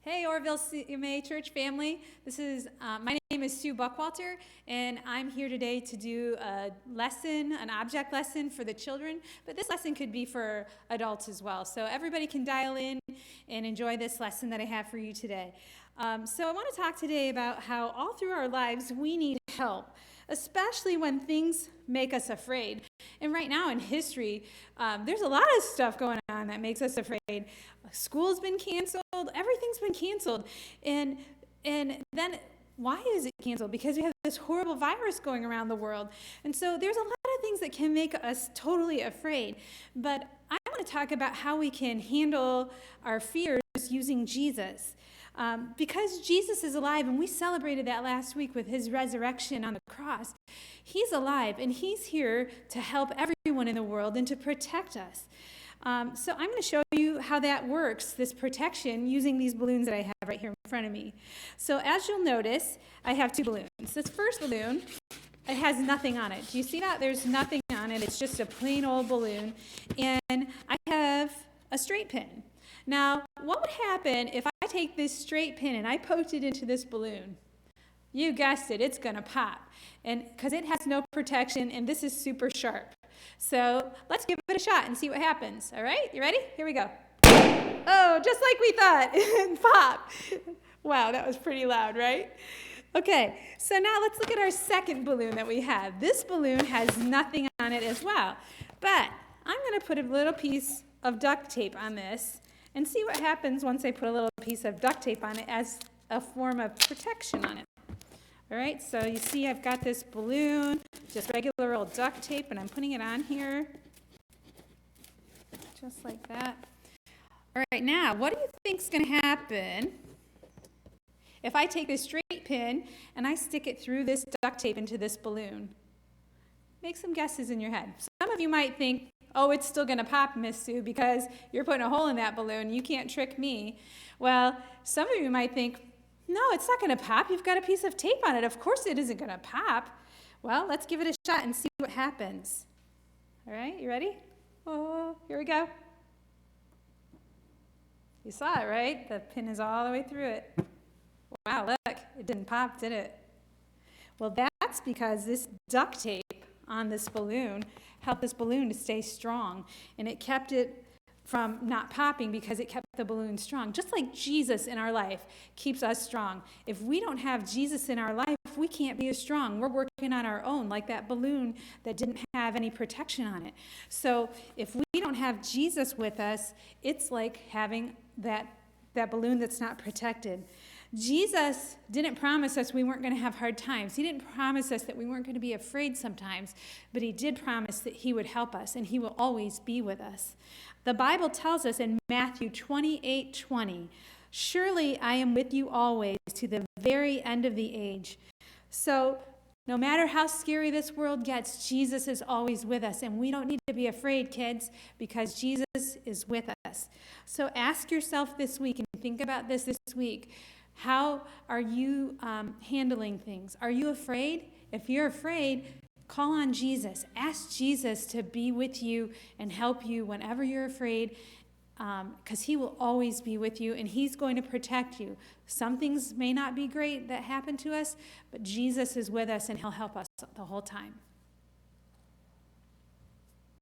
Hey, Orville CMA Church family. My name is Sue Buckwalter, and I'm here today to do a lesson, an object lesson for the children, but this lesson could be for adults as well. So everybody can dial in and enjoy this lesson that I have for you today. So I want to talk today about how all through our lives we need help, especially when things make us afraid. And right now in history, there's a lot of stuff going on that makes us afraid. School's been canceled, everything's been canceled. And then why is it canceled? Because we have this horrible virus going around the world. And so there's a lot of things that can make us totally afraid. But I want to talk about how we can handle our fears using Jesus. Because Jesus is alive, and we celebrated that last week with his resurrection on the cross. He's alive, and he's here to help everyone in the world and to protect us. So I'm going to show you how that works, this protection, using these balloons that I have right here in front of me. So as you'll notice, I have two balloons. This first balloon, it has nothing on it. Do you see that? There's nothing on it. It's just a plain old balloon. And I have a straight pin. Now, what would happen if I take this straight pin and I poked it into this balloon? You guessed it, it's going to pop. And because it has no protection, and this is super sharp. So let's give it a shot and see what happens. All right, you ready? Here we go. Oh, just like we thought. Pop. Wow, that was pretty loud, right? Okay, so now let's look at our second balloon that we have. This balloon has nothing on it as well. But I'm going to put a little piece of duct tape on this and see what happens once I put a little piece of duct tape on it as a form of protection on it. All right, so you see I've got this balloon, just regular old duct tape, and I'm putting it on here, just like that. All right, now, what do you think's going to happen if I take this straight pin and I stick it through this duct tape into this balloon? Make some guesses in your head. Some of you might think, oh, it's still going to pop, Miss Sue, because you're putting a hole in that balloon. You can't trick me. Well, some of you might think, no, it's not going to pop. You've got a piece of tape on it. Of course it isn't going to pop. Well, let's give it a shot and see what happens. All right, you ready? Oh, here we go. You saw it, right? The pin is all the way through it. Wow, look, it didn't pop, did it? Well, that's because this duct tape on this balloon helped this balloon to stay strong, and it kept it from not popping because it kept the balloon strong. Just like Jesus in our life keeps us strong. If we don't have Jesus in our life, we can't be as strong. We're working on our own, like that balloon that didn't have any protection on it. So if we don't have Jesus with us, it's like having that balloon that's not protected. Jesus didn't promise us we weren't going to have hard times. He didn't promise us that we weren't going to be afraid sometimes, but he did promise that he would help us, and he will always be with us. The Bible tells us in Matthew 28:20, "Surely I am with you always to the very end of the age." So no matter how scary this world gets, Jesus is always with us, and we don't need to be afraid, kids, because Jesus is with us. So ask yourself this week, and think about this week, how are you handling things? Are you afraid? If you're afraid, call on Jesus. Ask Jesus to be with you and help you whenever you're afraid, because he will always be with you, and he's going to protect you. Some things may not be great that happen to us, but Jesus is with us, and he'll help us the whole time.